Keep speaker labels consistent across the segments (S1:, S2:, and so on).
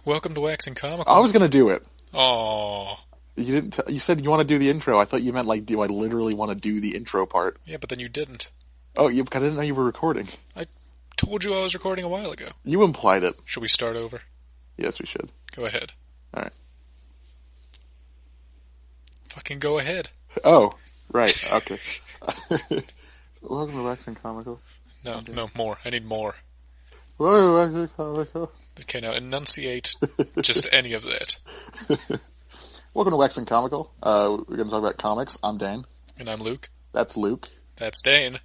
S1: Welcome to Waxing Comical.
S2: I was gonna do it.
S1: Aww.
S2: You didn't. You said you want to do the intro. I thought you meant like, do I literally want to do the intro part?
S1: Yeah, but then you didn't.
S2: Oh, because I didn't know you were recording.
S1: I told you I was recording a while ago.
S2: You implied it.
S1: Should we start over?
S2: Yes, we should.
S1: Go ahead.
S2: All right.
S1: Fucking go ahead.
S2: Oh, right. Okay. Welcome to Waxing Comical.
S1: No, more. I need more.
S2: Welcome to Waxing Comical.
S1: Okay, now enunciate just any of that.
S2: Welcome to Waxing Comical. We're going to talk about comics. I'm Dan.
S1: And I'm Luke.
S2: That's Luke.
S1: That's Dane.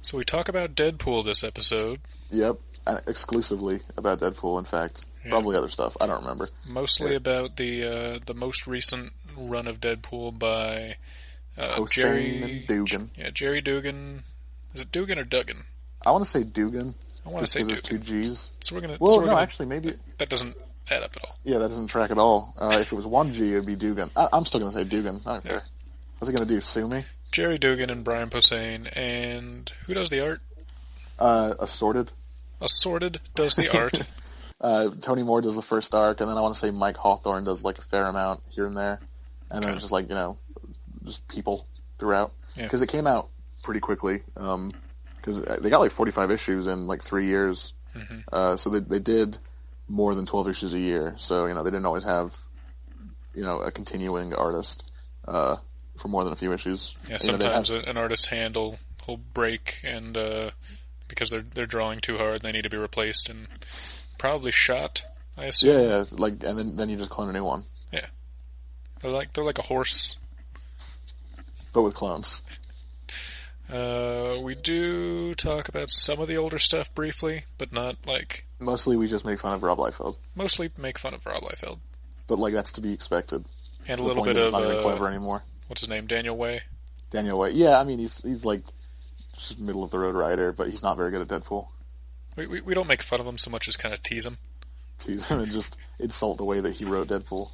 S1: So we talk about Deadpool this episode.
S2: Yep. Exclusively about Deadpool, in fact. Yeah. Probably other stuff. I don't remember.
S1: Mostly about the most recent run of Deadpool by Jerry
S2: Dugan.
S1: Yeah, Jerry Dugan. Is it Dugan or Duggan?
S2: I want to say Dugan.
S1: I want to say Dugan.
S2: There's two G's.
S1: So we're gonna.
S2: Well,
S1: so we're gonna,
S2: actually, maybe
S1: that doesn't add up at all.
S2: Yeah, that doesn't track at all. If it was one G, it would be Dugan. I'm still gonna say Dugan. I don't care. What's he gonna do? Sue me?
S1: Jerry Dugan and Brian Posehn, and who does the art?
S2: Assorted.
S1: Assorted does the art.
S2: Tony Moore does the first arc, and then I want to say Mike Hawthorne does like a fair amount here and there, and then just like just people throughout. Because it came out pretty quickly. Because they got like 45 issues in like 3 years. Mm-hmm. So they did more than 12 issues a year. So, they didn't always have, a continuing artist for more than a few issues.
S1: Yeah, sometimes an artist's hand will break, and because they're drawing too hard, they need to be replaced and probably shot, I assume.
S2: Yeah, and then you just clone a new one.
S1: Yeah. They're like a horse.
S2: But with clones.
S1: We do talk about some of the older stuff briefly, but not like...
S2: Mostly we just make fun of Rob Liefeld.
S1: Mostly make fun of Rob Liefeld.
S2: But, that's to be expected.
S1: And a little bit of...
S2: not very clever anymore.
S1: What's his name? Daniel Way?
S2: Daniel Way. Yeah, he's like, just middle-of-the-road writer, but he's not very good at Deadpool.
S1: We don't make fun of him so much as kind of tease him.
S2: Tease him and just insult the way that he wrote Deadpool.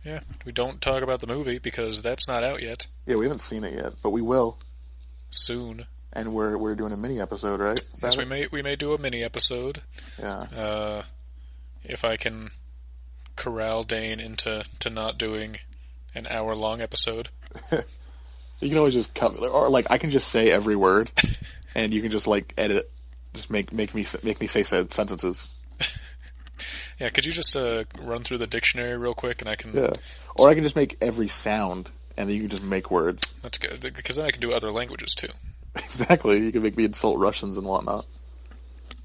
S1: Yeah, we don't talk about the movie, because that's not out yet.
S2: Yeah, we haven't seen it yet, but we will.
S1: Soon.
S2: And we're doing a mini episode, right?
S1: Yes, we may do a mini episode.
S2: Yeah.
S1: If I can corral Dane into not doing an hour-long episode.
S2: You can always just cut, or I can just say every word, and you can just edit, just make me say said sentences.
S1: Yeah, could you just run through the dictionary real quick, and I can...
S2: Yeah, or I can just make every sound, and then you can just make words.
S1: That's good, because then I can do other languages, too.
S2: Exactly, you can make me insult Russians and whatnot.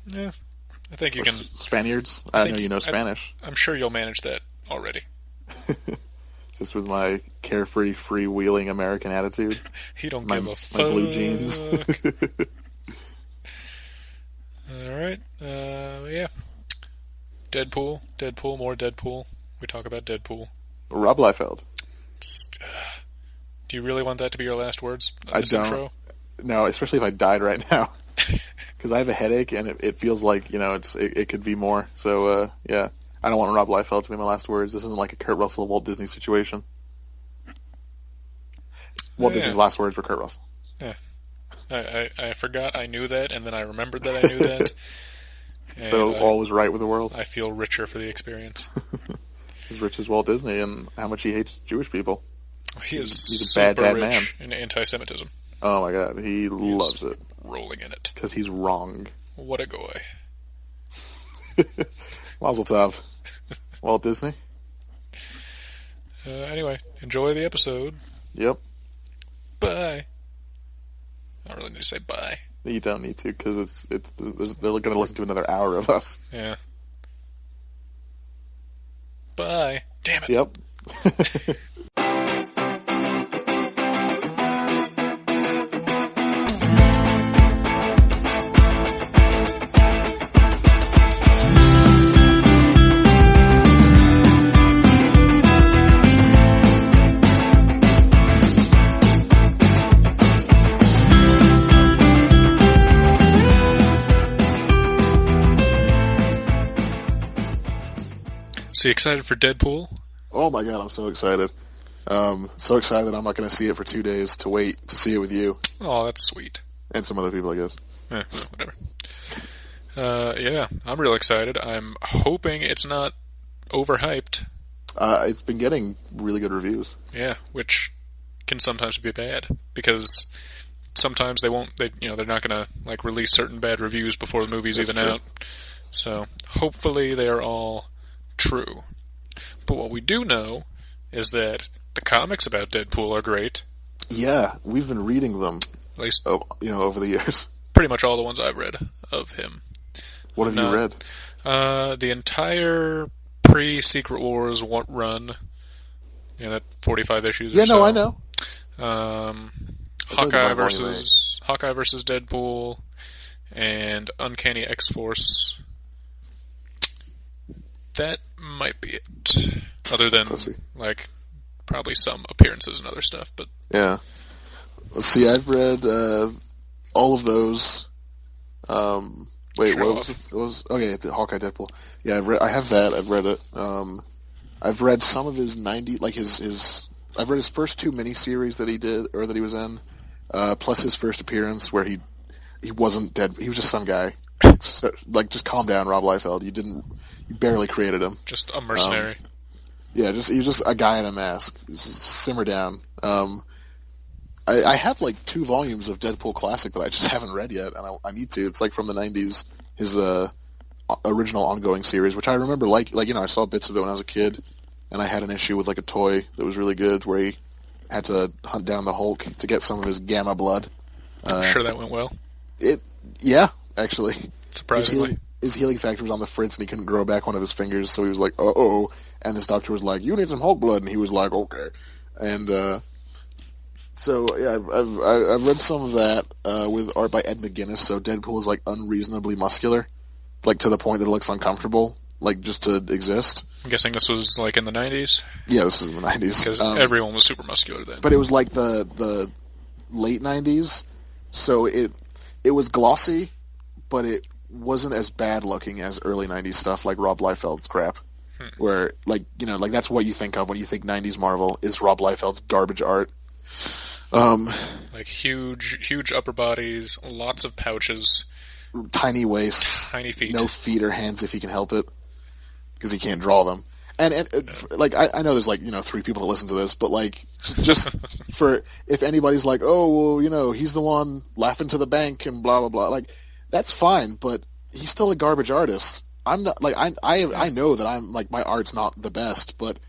S1: Yeah, I think you can...
S2: Spaniards? I know you know Spanish.
S1: I'm sure you'll manage that already.
S2: Just with my carefree, freewheeling American attitude.
S1: You don't give a fuck.
S2: My blue jeans.
S1: Alright, yeah. Deadpool, more Deadpool. We talk about Deadpool.
S2: Rob Liefeld.
S1: Do you really want that to be your last words on
S2: I
S1: this
S2: don't.
S1: intro?
S2: No, especially if I died right now. Because I have a headache, and it feels like, it could be more. So, yeah. I don't want Rob Liefeld to be my last words. This isn't like a Kurt Russell, Walt Disney situation. Walt Disney's last words were Kurt Russell.
S1: Yeah. I forgot I knew that, and then I remembered that I knew that.
S2: So all was right with the world?
S1: I feel richer for the experience.
S2: As rich as Walt Disney, and how much he hates Jewish people.
S1: He's a bad rich man. In anti-Semitism.
S2: Oh my god, he loves it.
S1: Rolling in it.
S2: Because he's wrong.
S1: What a goy.
S2: Mazel tov. Walt Disney.
S1: Anyway, enjoy the episode.
S2: Yep.
S1: Bye. I don't really need to say bye.
S2: You don't need to, because they're going to listen to another hour of us.
S1: Yeah. Bye. Damn it.
S2: Yep.
S1: So you excited for Deadpool?
S2: Oh my god, I'm so excited. So excited I'm not going to see it for 2 days to wait to see it with you.
S1: Oh, that's sweet.
S2: And some other people, I guess.
S1: Whatever. Yeah, I'm real excited. I'm hoping it's not overhyped.
S2: It's been getting really good reviews.
S1: Yeah, which can sometimes be bad because sometimes they're not going to like release certain bad reviews before the movie's even out. So hopefully they're all true. But what we do know is that the comics about Deadpool are great.
S2: Yeah, we've been reading them.
S1: At least,
S2: over the years.
S1: Pretty much all the ones I've read of him.
S2: What have you read?
S1: The entire pre-Secret Wars run. That 45 issues or so.
S2: Yeah, no, I know.
S1: Hawkeye versus Deadpool and Uncanny X-Force. That might be it. Other than, like, probably some appearances and other stuff, but...
S2: Yeah. Let's see, I've read all of those. Wait, what was okay, the Hawkeye Deadpool. Yeah, I have that. I've read it. I've read some of his 90, like his I've read his first 2 miniseries that he did, or that he was in, plus his first appearance where he wasn't dead. He was just some guy. So, like, just calm down, Rob Liefeld. You barely created him.
S1: Just a mercenary.
S2: He was just a guy in a mask. Just simmer down. I have like 2 volumes of Deadpool Classic that I just haven't read yet, and I need to. It's like from the 90s, his original ongoing series, which I remember I saw bits of it when I was a kid, and I had an issue with like a toy that was really good where he had to hunt down the Hulk to get some of his gamma blood.
S1: I'm sure that went well.
S2: Yeah, actually.
S1: Surprisingly.
S2: His healing factor was on the fritz, and he couldn't grow back one of his fingers, so he was like, uh-oh, and this doctor was like, you need some Hulk blood, and he was like, okay. And, so, yeah, I've read some of that, with art by Ed McGuinness, so Deadpool is, like, unreasonably muscular, like, to the point that it looks uncomfortable, like, just to exist.
S1: I'm guessing this was, like, in the 90s?
S2: Yeah, this was in the 90s.
S1: Because everyone was super muscular then.
S2: But it was, like, the late 90s, so it was glossy, but it wasn't as bad looking as early 90s stuff like Rob Liefeld's crap. Where, like, that's what you think of when you think 90s Marvel, is Rob Liefeld's garbage art.
S1: Like huge upper bodies, lots of pouches.
S2: Tiny waist.
S1: Tiny feet.
S2: No feet or hands if he can help it. Because he can't draw them. And like, I know there's like, 3 people that listen to this, but like, just for, if anybody's like, oh, well, he's the one laughing to the bank and blah, blah, blah, like, that's fine, but he's still a garbage artist. I'm not, like, I know that I'm, like, my art's not the best, but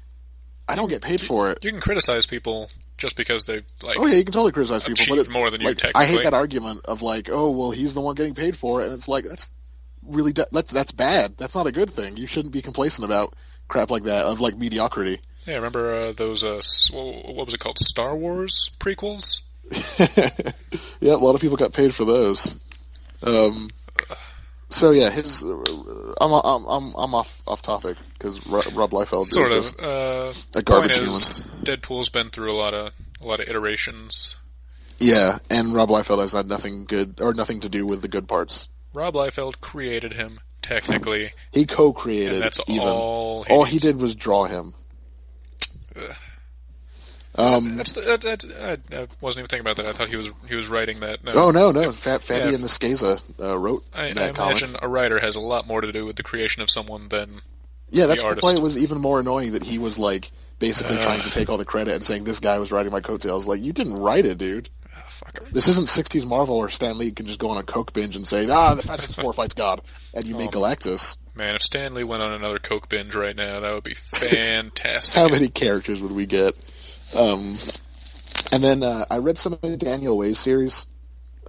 S2: I don't get paid for it.
S1: You can criticize people just because they, like...
S2: Oh, yeah, you can totally criticize people, but it's
S1: more than you,
S2: like,
S1: technically.
S2: I hate that argument of, like, oh, well, he's the one getting paid for it, and it's like, that's really, that's bad. That's not a good thing. You shouldn't be complacent about crap like that, of, like, mediocrity.
S1: Yeah, remember those, what was it called, Star Wars prequels?
S2: Yeah, a lot of people got paid for those. So yeah, I'm off topic because Rob Liefeld
S1: sort
S2: is
S1: of
S2: just a garbage human.
S1: Deadpool's been through a lot of iterations.
S2: Yeah, and Rob Liefeld has had nothing good or nothing to do with the good parts.
S1: Rob Liefeld created him technically.
S2: He co-created.
S1: And that's
S2: even.
S1: all
S2: he did was draw him.
S1: I wasn't even thinking about that. I thought he was writing that. No.
S2: Oh no! Fatty and the Skeza wrote
S1: I
S2: that
S1: imagine
S2: comic.
S1: a writer has a lot more to do with the creation of someone than
S2: that's
S1: the artist.
S2: why it was even more annoying that he was like basically trying to take all the credit and saying this guy was writing my coattails. Like, you didn't write it, dude.
S1: Fuck him.
S2: This isn't 60s Marvel or Stan Lee can just go on a coke binge and say, the Fantastic Four fights God, and you make Galactus.
S1: Man, if Stan Lee went on another coke binge right now, that would be fantastic.
S2: How many characters would we get? And then I read some of the Daniel Way series.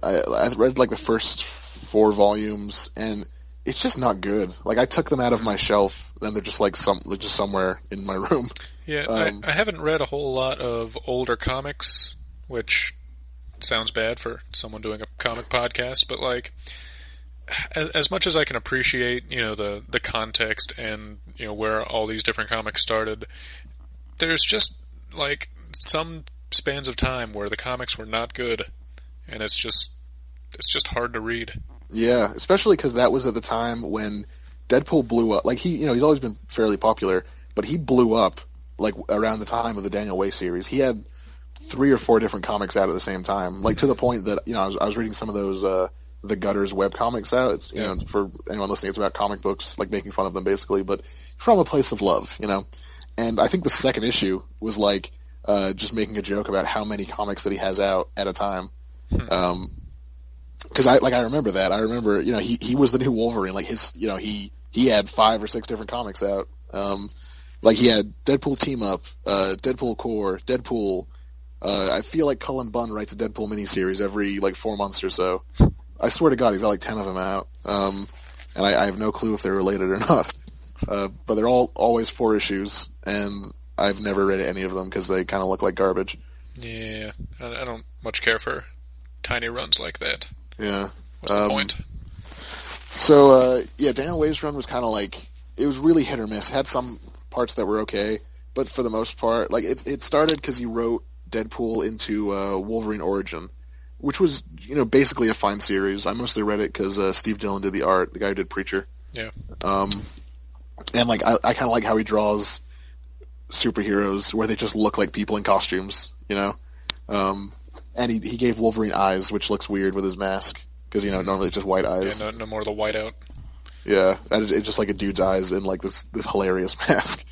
S2: I read like the first 4 volumes, and it's just not good. Like, I took them out of my shelf, and they're just like just somewhere in my room.
S1: Yeah, I haven't read a whole lot of older comics, which sounds bad for someone doing a comic podcast, but like, as much as I can appreciate, the context and where all these different comics started, there's just like some spans of time where the comics were not good, and it's just hard to read. Yeah,
S2: especially because that was at the time when Deadpool blew up. Like, he's always been fairly popular, but he blew up like around the time of the Daniel Way series. He had 3 or 4 different comics out at the same time, like to the point that I was reading some of those the Gutters web comics out. It's for anyone listening, it's about comic books, like making fun of them basically. But from a place of love, you know. And I think the second issue was like just making a joke about how many comics that he has out at a time. Because I remember that. I remember, you know, he was the new Wolverine. Like he had 5 or 6 different comics out. Like he had Deadpool Team Up, Deadpool Core, Deadpool. I feel like Cullen Bunn writes a Deadpool miniseries every like 4 months or so. I swear to God, he's got like 10 of them out. And I have no clue if they're related or not. But they're always 4 issues, and I've never read any of them because they kind of look like garbage.
S1: Yeah, I don't much care for tiny runs like that.
S2: Yeah.
S1: What's the point?
S2: So, Daniel Way's run was kind of like, it was really hit or miss. It had some parts that were okay, but for the most part, like, it started because he wrote Deadpool into Wolverine Origin, which was, you know, basically a fine series. I mostly read it because Steve Dillon did the art, the guy who did Preacher.
S1: Yeah.
S2: And, like, I kind of like how he draws superheroes where they just look like people in costumes, you know? And he gave Wolverine eyes, which looks weird with his mask, because, you know, normally it's just white eyes.
S1: Yeah, no more of the whiteout.
S2: Yeah, it's just like a dude's eyes in, like, this hilarious mask.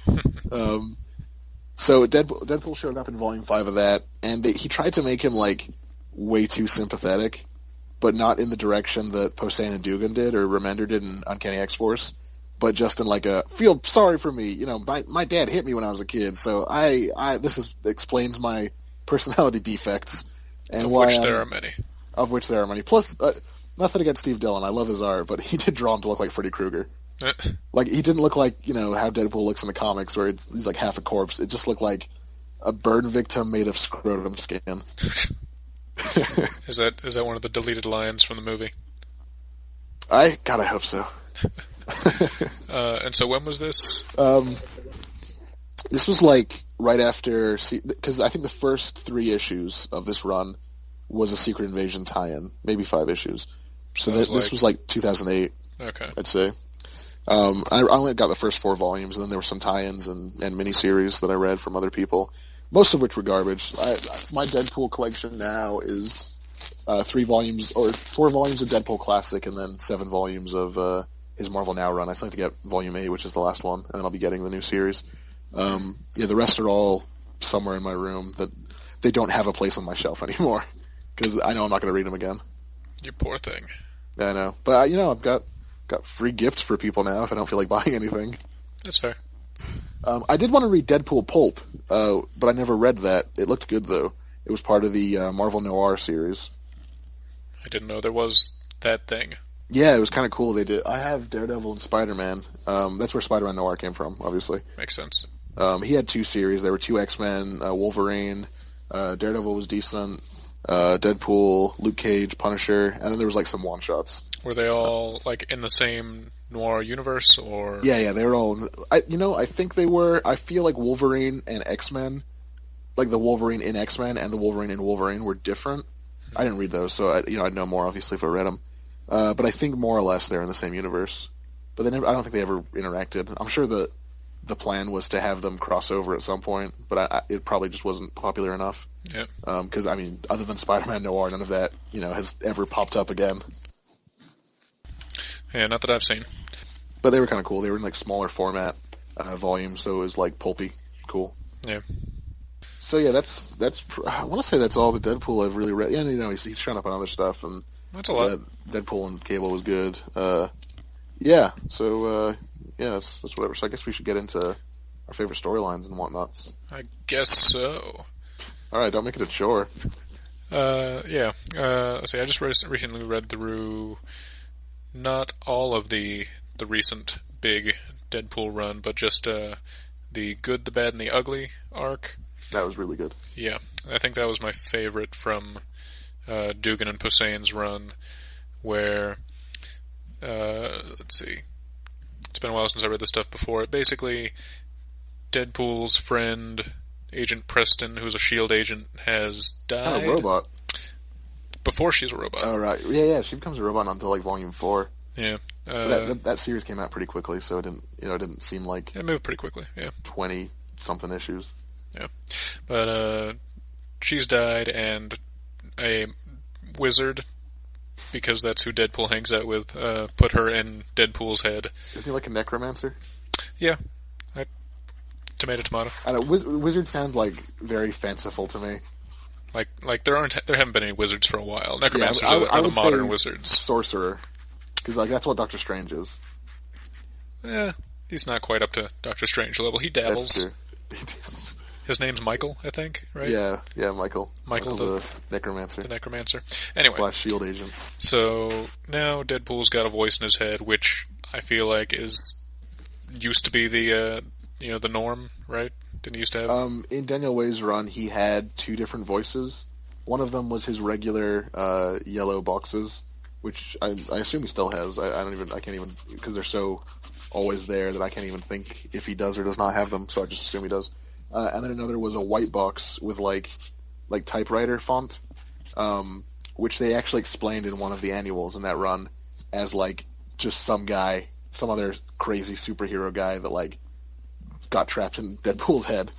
S2: So Deadpool showed up in Volume 5 of that, and he tried to make him, like, way too sympathetic, but not in the direction that Posehn and Dugan did, or Remender did in Uncanny X-Force, but just in, like, a, feel sorry for me, you know, my dad hit me when I was a kid, so explains my personality defects. And
S1: of which there are many.
S2: Of which there are many. Plus, nothing against Steve Dillon, I love his art, but he did draw him to look like Freddy Krueger. Like, he didn't look like, you know, how Deadpool looks in the comics, where he's like half a corpse. It just looked like a burn victim made of scrotum skin.
S1: Is that one of the deleted lines from the movie?
S2: I hope so.
S1: And so when was this?
S2: This was like right after, because I think the first 3 issues of this run was a Secret Invasion tie-in, maybe 5 issues. So this was like 2008.
S1: Okay,
S2: I'd say. I only got the first 4 volumes, and then there were some tie-ins and miniseries that I read from other people, most of which were garbage. My Deadpool collection now is 3 volumes, or 4 volumes of Deadpool Classic, and then 7 volumes of his Marvel Now run. I still have to get Volume 8, which is the last one, and then I'll be getting the new series. The rest are all somewhere in my room that they don't have a place on my shelf anymore, because I know I'm not going to read them again.
S1: You poor thing.
S2: Yeah, I know. But, you know, I've got free gifts for people now if I don't feel like buying anything.
S1: That's fair.
S2: I did want to read Deadpool Pulp, but I never read that. It looked good, though. It was part of the Marvel Noir series.
S1: I didn't know there was that thing.
S2: Yeah, it was kind of cool. They did. I have Daredevil and Spider-Man. That's where Spider-Man Noir came from, obviously.
S1: Makes sense.
S2: He had 2 series. There were 2 X-Men, Wolverine, Daredevil was decent, Deadpool, Luke Cage, Punisher, and then there was like some one-shots.
S1: Were they all like in the same Noir universe, or?
S2: Yeah, they were all. I think they were. I feel like Wolverine and X-Men, like the Wolverine in X-Men and the Wolverine in Wolverine, were different. I didn't read those, so I'd know more obviously if I read them. But I think more or less they're in the same universe. But I don't think they ever interacted. I'm sure the plan was to have them cross over at some point, but it probably just wasn't popular enough.
S1: Yeah.
S2: Because, I mean, other than Spider-Man Noir, none of that, has ever popped up again.
S1: Yeah, not that I've seen.
S2: But they were kind of cool. They were in, like, smaller format volumes, so it was, like, pulpy. Cool.
S1: Yeah.
S2: So, yeah, that's I want to say that's all the Deadpool I've really read. Yeah, he's shown up on other stuff, and
S1: that's a lot.
S2: Deadpool and Cable was good. Yeah, so, that's whatever. So I guess we should get into our favorite storylines and whatnot.
S1: I guess so.
S2: All right, don't make it a chore.
S1: Yeah. Let's see, I just recently read through not all of the recent big Deadpool run, but just the Good, the Bad, and the Ugly arc.
S2: That was really good.
S1: Yeah, I think that was my favorite from Dugan and Posehn's run, where, let's see, it's been a while since I read this stuff before. Basically, Deadpool's friend, Agent Preston, who's a S.H.I.E.L.D. agent, has died.
S2: Oh, a robot.
S1: Before she's a robot.
S2: Oh, right. Yeah, she becomes a robot until, like, Volume 4.
S1: Yeah.
S2: That series came out pretty quickly, so it didn't seem like...
S1: It moved pretty quickly, yeah.
S2: 20-something issues.
S1: Yeah. But, she's died, and a wizard, because that's who Deadpool hangs out with, put her in Deadpool's head.
S2: Isn't he like a necromancer?
S1: Yeah. Tomato, tomato.
S2: I don't know, wizard sounds like very fanciful to me.
S1: Like there haven't been any wizards for a while. Necromancers
S2: I
S1: are the
S2: would
S1: modern
S2: say
S1: wizards.
S2: Sorcerer, because like that's what Doctor Strange is.
S1: Yeah, he's not quite up to Doctor Strange level. He dabbles.
S2: That's true.
S1: His name's Michael, I think, right?
S2: Yeah, Michael.
S1: Michael
S2: the necromancer.
S1: The necromancer. Anyway,
S2: / shield agent.
S1: So now Deadpool's got a voice in his head, which I feel like used to be the the norm, right? Didn't he used to have?
S2: In Daniel Way's run, he had 2 different voices. One of them was his regular yellow boxes, which I assume he still has. I can't even, because they're so always there that I can't even think if he does or does not have them. So I just assume he does. And then another was a white box with like typewriter font, which they actually explained in one of the annuals in that run as like just some other crazy superhero guy that like got trapped in Deadpool's head,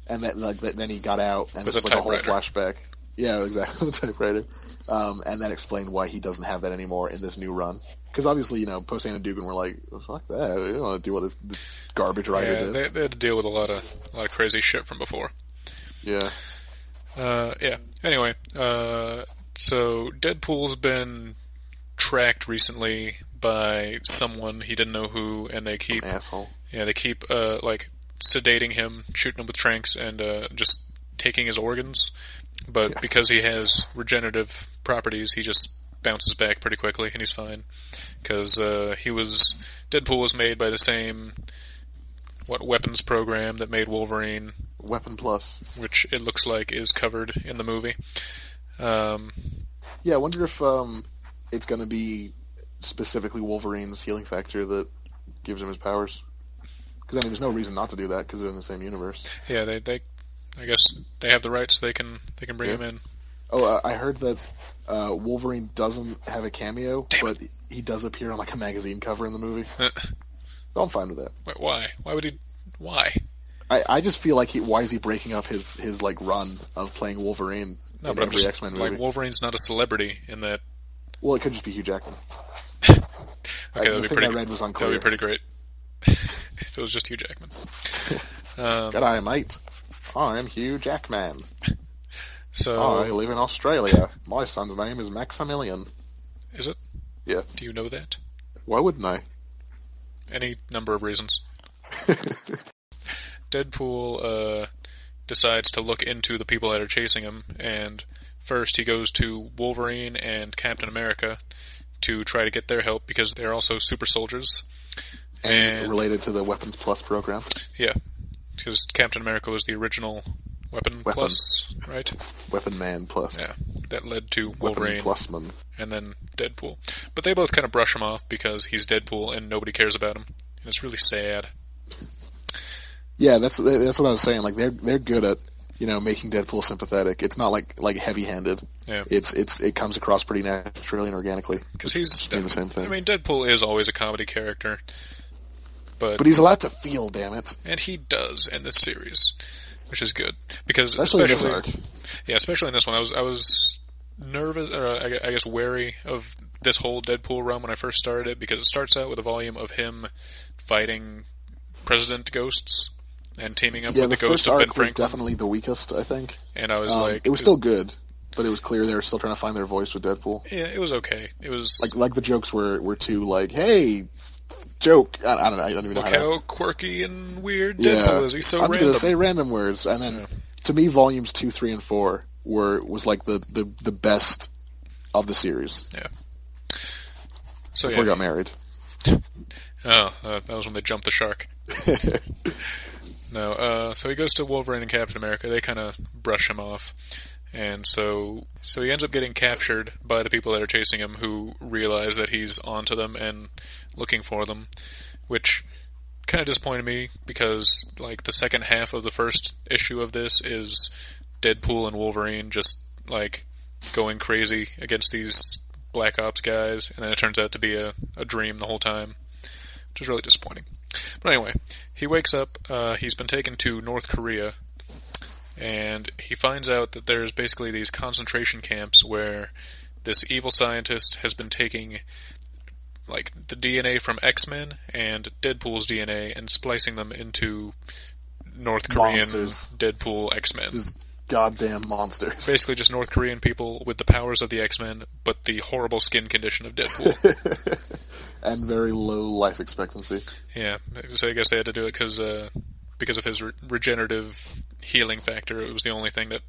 S2: and then he got out and
S1: with
S2: it's like a whole
S1: typewriter.
S2: flashback. Yeah, exactly, the typewriter. And that explained why he doesn't have that anymore in this new run. Because obviously, Posehn and Dugan were like, "Fuck that! We don't want to do what this garbage writer did."
S1: They had to deal with a lot of crazy shit from before.
S2: Yeah.
S1: Yeah. Anyway, so Deadpool's been tracked recently by someone he didn't know who, and they keep
S2: asshole.
S1: Yeah, they keep sedating him, shooting him with tranks, and just taking his organs. But because he has regenerative properties, he just bounces back pretty quickly, and he's fine. Because Deadpool was made by the same weapons program that made Wolverine.
S2: Weapon Plus,
S1: which it looks like is covered in the movie.
S2: Yeah, I wonder if it's going to be specifically Wolverine's healing factor that gives him his powers. Because I mean, there's no reason not to do that because they're in the same universe.
S1: Yeah, they I guess they have the rights. They can bring him in.
S2: Oh, I heard that Wolverine doesn't have a cameo, but he does appear on like a magazine cover in the movie. So I'm fine with that.
S1: Wait, why? Why would he? Why?
S2: I just feel like why is he breaking up his like run of playing Wolverine in every X-Men movie?
S1: Like Wolverine's not a celebrity in that.
S2: Well, it could just be Hugh Jackman.
S1: Okay, that'd be pretty.
S2: I read was unclear.
S1: That'd be pretty great. If it was just Hugh Jackman.
S2: G'day, mate. I'm Hugh Jackman.
S1: So
S2: I live in Australia. My son's name is Maximilian.
S1: Is it?
S2: Yeah.
S1: Do you know that?
S2: Why wouldn't I?
S1: Any number of reasons. Deadpool decides to look into the people that are chasing him, and first he goes to Wolverine and Captain America to try to get their help because they're also super soldiers.
S2: And related to the Weapons Plus program.
S1: Yeah, because Captain America was the original Weapon Plus, right? Weapon
S2: Man Plus.
S1: Yeah, that led to Wolverine
S2: Plusman.
S1: And then Deadpool. But they both kind of brush him off because he's Deadpool and nobody cares about him. And it's really sad.
S2: Yeah, that's what I was saying. Like they're good at making Deadpool sympathetic. It's not like heavy-handed.
S1: Yeah.
S2: It comes across pretty naturally and organically.
S1: Because he's
S2: doing the same thing.
S1: I mean, Deadpool is always a comedy character, but
S2: he's allowed to feel. Damn it!
S1: And he does in this series, which is good because
S2: especially in this arc.
S1: Yeah, especially in this one, I was nervous, or I guess wary of this whole Deadpool run when I first started it because it starts out with a volume of him fighting President Ghosts. And teaming up with the ghost of Ben Franklin.
S2: Was definitely the weakest, I think.
S1: And I was like...
S2: It was still good, but it was clear they were still trying to find their voice with Deadpool.
S1: Yeah, it was okay. It was...
S2: Like the jokes were too like, hey, joke. I don't know, I don't even know
S1: how quirky and weird Deadpool is. He's so random.
S2: I'm going to say random words. And then, to me, volumes 2, 3, and 4 was like the best of the series.
S1: Yeah. So
S2: Before he got married.
S1: That was when they jumped the shark. No, so he goes to Wolverine and Captain America. They kind of brush him off. And so he ends up getting captured by the people that are chasing him who realize that he's onto them and looking for them, which kind of disappointed me because, like, the second half of the first issue of this is Deadpool and Wolverine just, like, going crazy against these Black Ops guys, and then it turns out to be a dream the whole time, which is really disappointing. But anyway, he wakes up, he's been taken to North Korea, and he finds out that there's basically these concentration camps where this evil scientist has been taking, like, the DNA from X-Men and Deadpool's DNA and splicing them into North Korean
S2: monsters.
S1: Deadpool X-Men.
S2: Just goddamn monsters.
S1: Basically just North Korean people with the powers of the X-Men, but the horrible skin condition of Deadpool.
S2: And very low life expectancy.
S1: Yeah, so I guess they had to do it because of his regenerative healing factor. It was the only thing that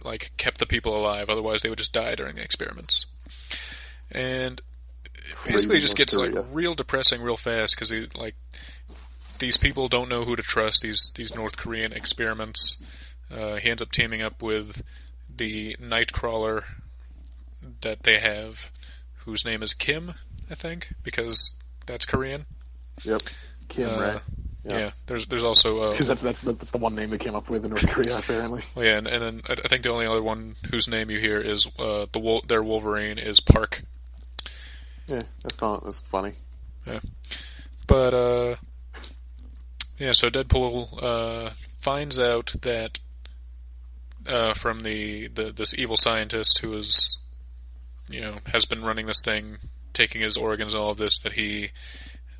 S1: like kept the people alive. Otherwise, they would just die during the experiments. And basically, it just gets like real depressing real fast because like these people don't know who to trust. These North Korean experiments. He ends up teaming up with the Nightcrawler that they have, whose name is Kim, I think, because that's Korean.
S2: Yep, Kim, right?
S1: Yeah, there's also
S2: because that's the one name they came up with in North Korea, apparently.
S1: Well, yeah, and then I think the only other one whose name you hear is their Wolverine is Park.
S2: Yeah, that's funny.
S1: Yeah, but yeah, so Deadpool finds out that from this evil scientist who is, has been running this thing, taking his organs and all of this, that he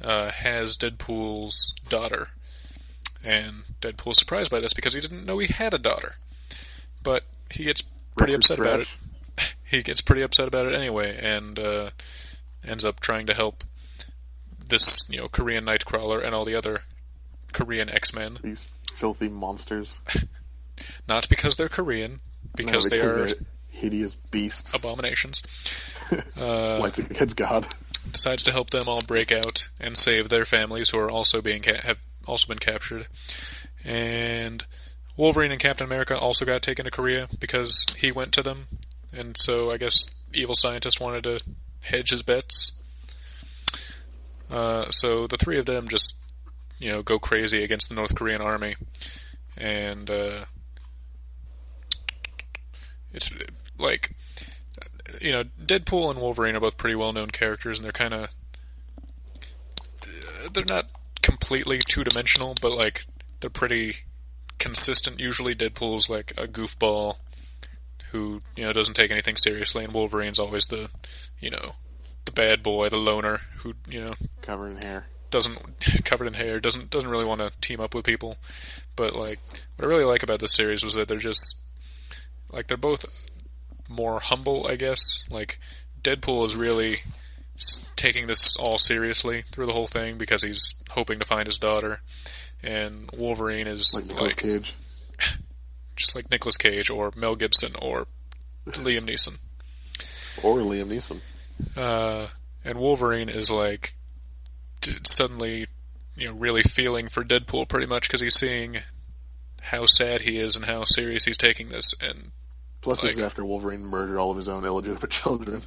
S1: has Deadpool's daughter. And Deadpool's surprised by this because he didn't know he had a daughter. But he gets pretty upset about it. He gets pretty upset about it anyway, and ends up trying to help this, Korean Nightcrawler and all the other Korean X-Men.
S2: These filthy monsters.
S1: Not because they're Korean, because they are
S2: hideous beasts.
S1: Abominations.
S2: Slights against God.
S1: Decides to help them all break out and save their families who are also have also been captured. And Wolverine and Captain America also got taken to Korea because he went to them. And so I guess evil scientist wanted to hedge his bets. So the three of them just, go crazy against the North Korean army. And it's like, Deadpool and Wolverine are both pretty well-known characters, and they're not completely two-dimensional, but, like, they're pretty consistent. Usually Deadpool's, like, a goofball who, doesn't take anything seriously, and Wolverine's always the bad boy, the loner, who,
S2: covered in hair.
S1: Doesn't really want to team up with people. But, like, what I really like about this series was that they're just, like, they're both more humble, I guess. Like, Deadpool is really taking this all seriously through the whole thing because he's hoping to find his daughter, and Wolverine is
S2: like Nicolas Cage.
S1: Just like Nicolas Cage or Mel Gibson or Liam Neeson.
S2: Or Liam Neeson.
S1: And Wolverine is like suddenly, really feeling for Deadpool pretty much because he's seeing how sad he is and how serious he's taking this, and
S2: plus, this is after Wolverine murdered all of his own illegitimate children.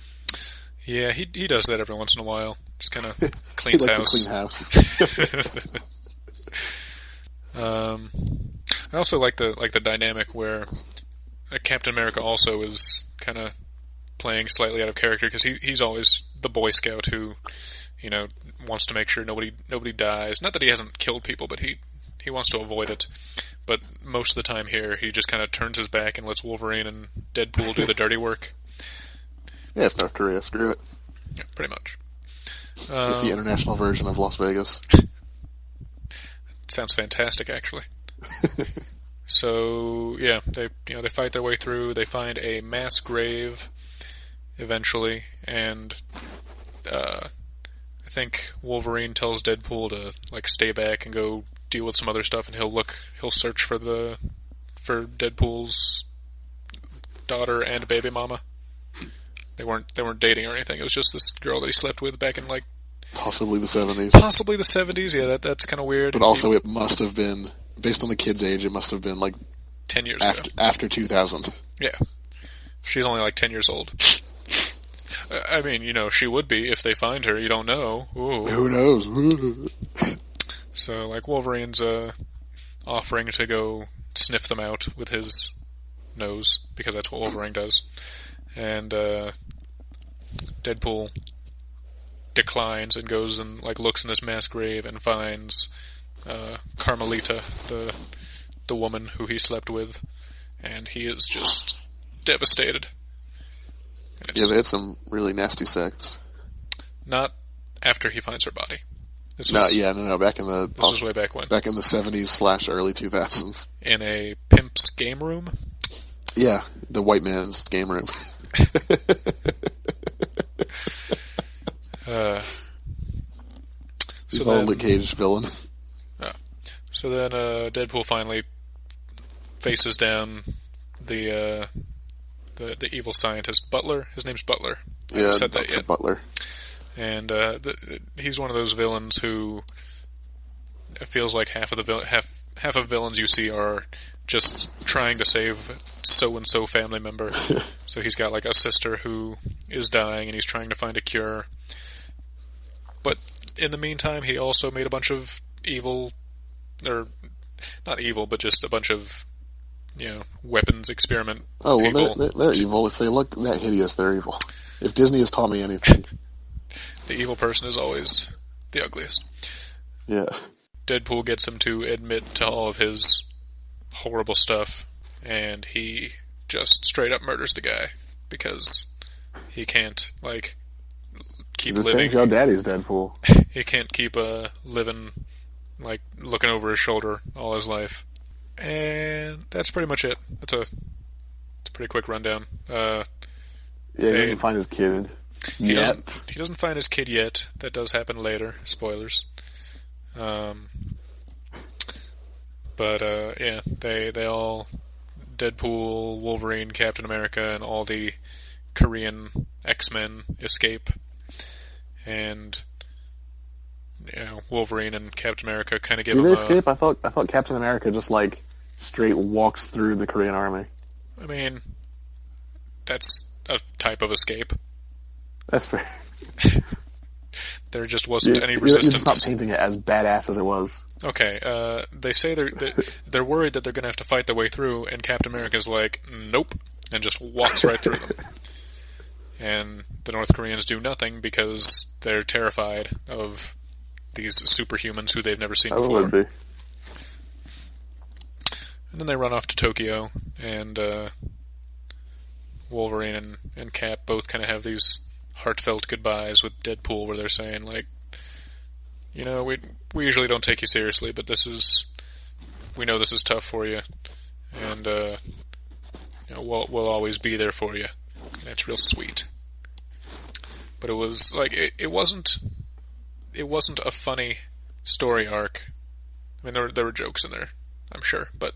S1: Yeah, he does that every once in a while. Just kind of cleans house.
S2: To clean house.
S1: I also like the dynamic where Captain America also is kind of playing slightly out of character because he's always the Boy Scout who, wants to make sure nobody dies. Not that he hasn't killed people, but he wants to avoid it. But most of the time here, he just kind of turns his back and lets Wolverine and Deadpool do the dirty work.
S2: Yeah, it's North Korea. Screw it.
S1: Yeah, pretty much.
S2: It's the international version of Las Vegas.
S1: Sounds fantastic, actually. So yeah, they fight their way through. They find a mass grave eventually, and I think Wolverine tells Deadpool to stay back and go deal with some other stuff, and he'll search for Deadpool's daughter and baby mama. They weren't dating or anything. It was just this girl that he slept with back in
S2: possibly the 70s.
S1: Possibly the 70s. Yeah, that's kind of weird.
S2: But also, it must have been based on the kid's age. It must have been
S1: 10 years
S2: after 2000.
S1: Yeah, she's only 10 years old. I mean, she would be if they find her. You don't know. Ooh.
S2: Who knows?
S1: So, Wolverine's offering to go sniff them out with his nose, because that's what Wolverine does. And Deadpool declines and goes and looks in this mass grave and finds Carmelita, the woman who he slept with, and he is just devastated.
S2: Yeah, they had some really nasty sex.
S1: Not after he finds her body.
S2: No. Back in the
S1: this was way back when.
S2: Back in the 70s / early 2000s.
S1: In a pimp's game room.
S2: Yeah, the white man's game room. He's a Luke Cage villain.
S1: So then Deadpool finally faces down the evil scientist Butler. His name's Butler. I haven't said that yet.
S2: Butler.
S1: And he's one of those villains who it feels like half of villains you see are just trying to save so and so family member. So he's got like a sister who is dying, and he's trying to find a cure. But in the meantime, he also made a bunch of evil, or not evil, but just a bunch of weapons experiment.
S2: Oh well, they're evil. If they look that hideous, they're evil. If Disney has taught me anything,
S1: the evil person is always the ugliest.
S2: Yeah.
S1: Deadpool gets him to admit to all of his horrible stuff, and he just straight up murders the guy because he can't keep living.
S2: Your daddy's Deadpool.
S1: He can't keep living looking over his shoulder all his life, and that's pretty much it. It's a pretty quick rundown.
S2: He doesn't find his kid yet.
S1: He doesn't find his kid yet. That does happen later. Spoilers. But they all, Deadpool, Wolverine, Captain America, and all the Korean X-Men escape. And Wolverine and Captain America kind of give them.
S2: Do they escape? I thought Captain America just straight walks through the Korean army.
S1: I mean, that's a type of escape.
S2: That's fair.
S1: There just wasn't any resistance.
S2: You're just not painting it as badass as it was.
S1: Okay, they say they're worried that they're going to have to fight their way through, and Captain America's like, nope, and just walks right through them. And the North Koreans do nothing because they're terrified of these superhumans who they've never seen before.
S2: Would be.
S1: And then they run off to Tokyo, and Wolverine and Cap both kind of have these heartfelt goodbyes with Deadpool, where they're saying we usually don't take you seriously, but we know this is tough for you, and we'll always be there for you. And it's real sweet. But it was it wasn't a funny story arc. I mean, there were jokes in there, I'm sure, but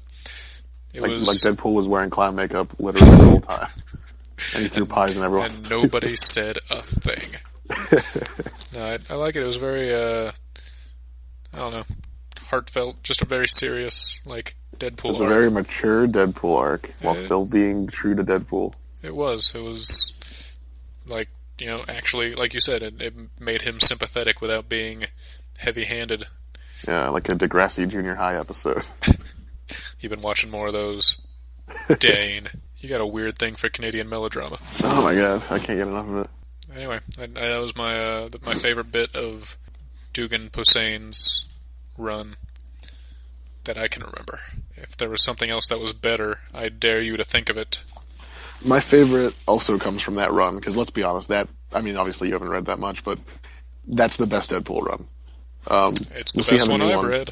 S1: it was
S2: Deadpool was wearing clown makeup literally the whole time. And he threw pies in everyone.
S1: And nobody said a thing. No, I like it. It was very, I don't know, heartfelt. Just a very serious, Deadpool arc. It was
S2: a very mature Deadpool arc, while still being true to Deadpool.
S1: It was, actually, like you said, it made him sympathetic without being heavy-handed.
S2: Yeah, like a Degrassi Junior High episode.
S1: You've been watching more of those, Dane. You got a weird thing for Canadian melodrama.
S2: Oh my god, I can't get enough of it.
S1: Anyway, that was my favorite bit of Dugan Posehn's run that I can remember. If there was something else that was better, I dare you to think of it.
S2: My favorite also comes from that run, because let's be honest, obviously you haven't read that much, but that's the best Deadpool run.
S1: It's the best one I've read.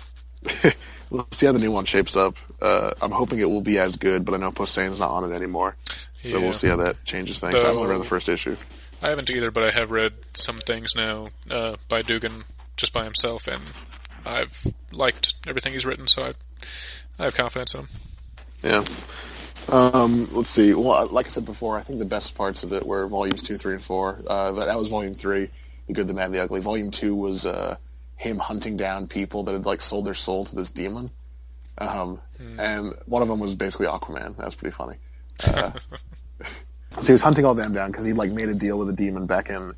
S2: We'll see how the new one shapes up. I'm hoping it will be as good, but I know Posehn's not on it anymore. So we'll see how that changes things. I've only read the first issue.
S1: I haven't either, but I have read some things now by Dugan just by himself, and I've liked everything he's written, so I have confidence in him.
S2: Yeah. Let's see. Well, like I said before, I think the best parts of it were volumes 2, 3, and 4. That was volume 3, The Good, the Mad, the Ugly. Volume 2 was him hunting down people that had sold their soul to this demon. And one of them was basically Aquaman. That was pretty funny. So he was hunting all them down because he made a deal with a demon back in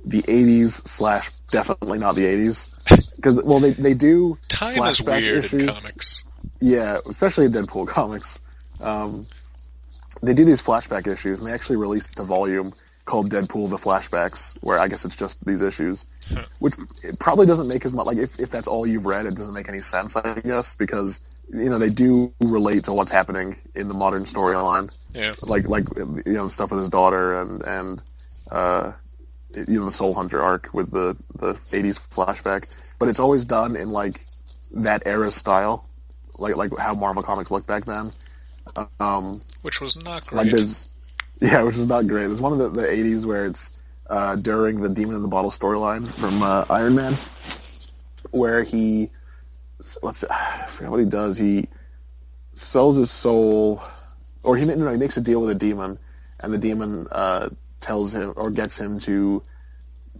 S2: the 80s / definitely not the 80s. Because they do
S1: time is weird issues. In comics.
S2: Yeah, especially in Deadpool comics. They do these flashback issues, and they actually released a volume called Deadpool the Flashbacks, where I guess it's just these issues, which it probably doesn't make as much, if that's all you've read, it doesn't make any sense, I guess, because, they do relate to what's happening in the modern storyline.
S1: Yeah.
S2: Stuff with his daughter and the Soul Hunter arc with the 80s flashback. but it's always done in like that era style, like how Marvel Comics looked back then.
S1: Which was not great.
S2: Which is not great. There's one of the 80s where it's during the Demon in the Bottle storyline from Iron Man, where I forget what he does. He sells his soul, or he makes a deal with a demon, and the demon tells him or gets him to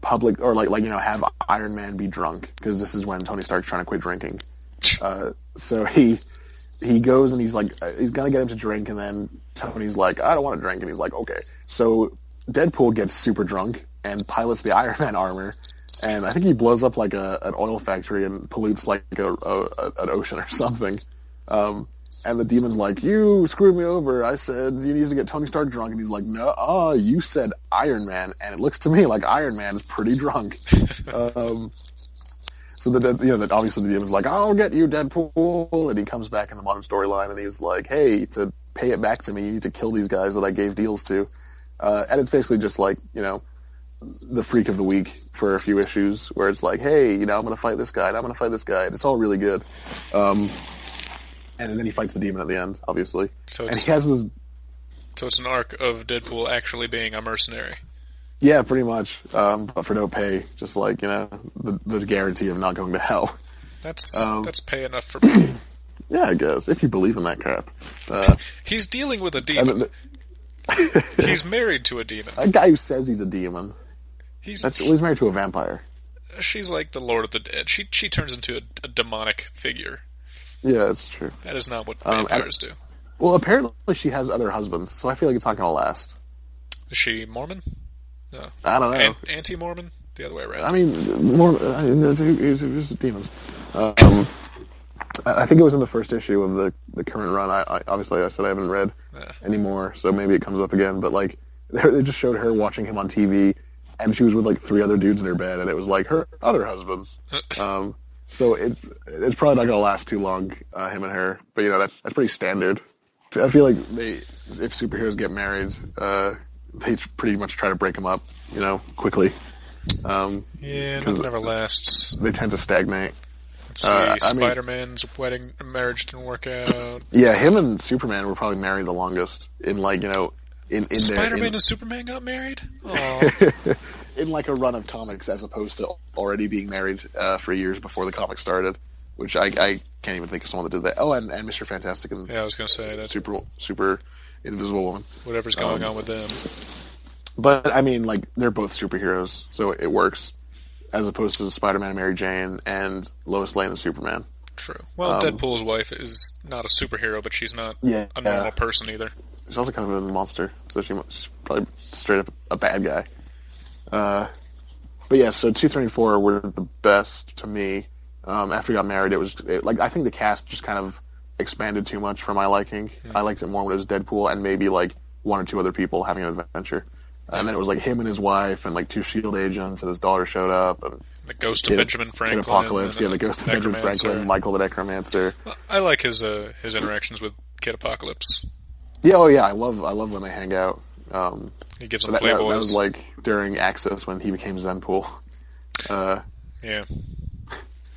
S2: have Iron Man be drunk, because this is when Tony Stark's trying to quit drinking. So he goes and he's like, he's gonna get him to drink, and then Tony's like, I don't want to drink, and he's like, okay. So Deadpool gets super drunk and pilots the Iron Man armor, and I think he blows up like an oil factory and pollutes like an ocean or something. And the demon's like, you screwed me over. I said you need to get Tony Stark drunk, and he's like, no, you said Iron Man, and it looks to me like Iron Man is pretty drunk. So obviously the demon's like, I'll get you, Deadpool, and he comes back in the modern storyline, and he's like, hey, to pay it back to me, you need to kill these guys that I gave deals to. And it's basically just like, the freak of the week for a few issues, where it's like, hey, I'm going to fight this guy, and I'm going to fight this guy, and it's all really good. And then he fights the demon at the end, obviously. So it's an
S1: arc of Deadpool actually being a mercenary.
S2: Yeah, pretty much, but for no pay, just like, the guarantee of not going to hell.
S1: That's pay enough for me.
S2: Yeah, I guess, if you believe in that crap.
S1: He's dealing with a demon. He's married to a demon.
S2: A guy who says he's a demon. He's married to a vampire.
S1: She's like the Lord of the Dead. She turns into a demonic figure.
S2: Yeah, that's true.
S1: That is not what vampires do.
S2: Well, apparently she has other husbands, so I feel like it's not going to last.
S1: Is she Mormon? No.
S2: I don't know.
S1: Anti-Mormon? The other way around.
S2: I mean, it's demons. I think it was in the first issue of the current run. I said I haven't read anymore, so maybe it comes up again. But like, they just showed her watching him on TV, and she was with like 3 other dudes in her bed, and it was like her other husbands. So it's probably not going to last too long, him and her. But that's pretty standard. I feel like if superheroes get married, they pretty much try to break them up, quickly.
S1: Nothing ever lasts.
S2: They tend to stagnate.
S1: Let's see, Spider-Man's marriage didn't work out.
S2: Yeah, him and Superman were probably married the longest in
S1: Spider-Man and Superman got married? Aww.
S2: In like a run of comics, as opposed to already being married for years before the comic started, which I can't even think of someone that did that. Oh, and Mr. Fantastic and
S1: I was going to say that.
S2: Super Invisible Woman.
S1: Whatever's going on with them.
S2: But I mean, like, they're both superheroes, so it works, as opposed to Spider-Man and Mary Jane and Lois Lane and Superman.
S1: True. Well, Deadpool's wife is not a superhero, but she's not a normal person either.
S2: She's also kind of a monster, so she's probably straight up a bad guy. But yeah, so 2, 3, and 4 were the best to me. After he got married, I think the cast just kind of expanded too much for my liking. I liked it more when it was Deadpool and maybe like 1 or 2 other people having an adventure. And then it was like him and his wife and like 2 S.H.I.E.L.D. agents, and his daughter showed up. And
S1: the ghost of Benjamin Franklin.
S2: Apocalypse, the ghost of Benjamin Franklin, Michael the Necromancer.
S1: I like his interactions with Kid Apocalypse.
S2: Yeah, I love when they hang out.
S1: He gives them Playboys.
S2: That was like during Access when he became Zenpool.
S1: Yeah.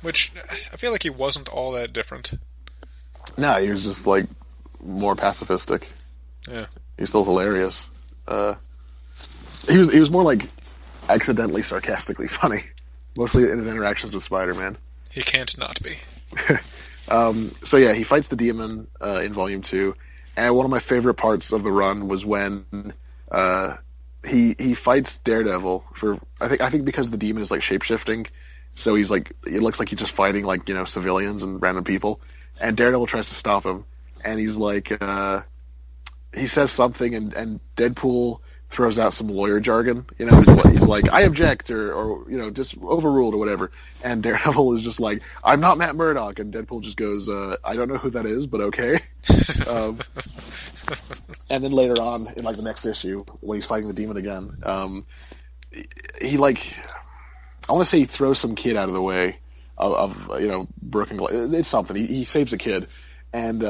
S1: Which, I feel like he wasn't all that different.
S2: No, he was just like more pacifistic.
S1: Yeah.
S2: He's still hilarious. He was more like accidentally sarcastically funny, mostly in his interactions with Spider-Man.
S1: He can't not be.
S2: So yeah, he fights the demon in Volume 2, and one of my favorite parts of the run was when he fights Daredevil for I think because the demon is like shape-shifting, so he's like, it looks like he's just fighting like civilians and random people, and Daredevil tries to stop him, and he's like he says something, and Deadpool throws out some lawyer jargon, he's like, I object, or just overruled, or whatever, and Daredevil is just like, I'm not Matt Murdock, and Deadpool just goes, I don't know who that is, but okay. And then later on, in like the next issue, when he's fighting the demon again, he like, I want to say he throws some kid out of the way of broken glass. It's something. He saves a kid, and